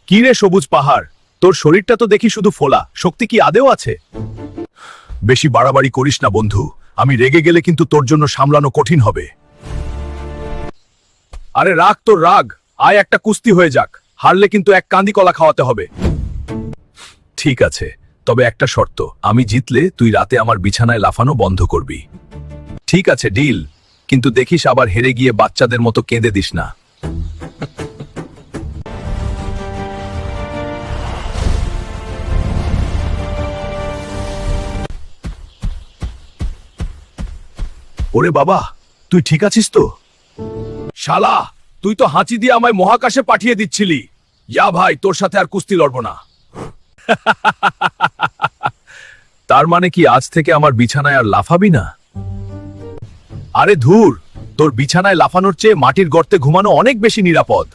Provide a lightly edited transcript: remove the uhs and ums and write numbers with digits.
কি রে সবুজ পাহাড়, তোর শরীরটা তো দেখি শুধু ফোলা, শক্তি কি আদেও আছে? বেশি বাড়াবাড়ি করিস না বন্ধু, আমি রেগে গেলে কিন্তু তোর জন্য সামলানো কঠিন হবে। আরে রাগ তোর রাগ, আয় একটা কুস্তি হয়ে যাক, হারলে কিন্তু এক কান্দি কলা খাওয়াতে হবে। ঠিক আছে, তবে একটা শর্ত, আমি জিতলে তুই রাতে আমার বিছানায় লাফানো বন্ধ করবি। ঠিক আছে, ডিল, কিন্তু দেখিস আবার হেরে গিয়ে বাচ্চাদের মতো কেঁদে দিস না। ওরে বাবা, তুই ঠিক আছিস তো? শালা, তুই তো হাঁচি দিয়ে আমায় মহাকাশে পাঠিয়ে দিচ্ছিলি। ইয়া ভাই, তোর সাথে আর কুস্তি লড়ব না। তার মানে কি আজ থেকে আমার বিছানায় আর লাফাবি না? আরে ধুর, তোর বিছানায় লাফানোর চেয়ে মাটির গর্তে ঘুমানো অনেক বেশি নিরাপদ।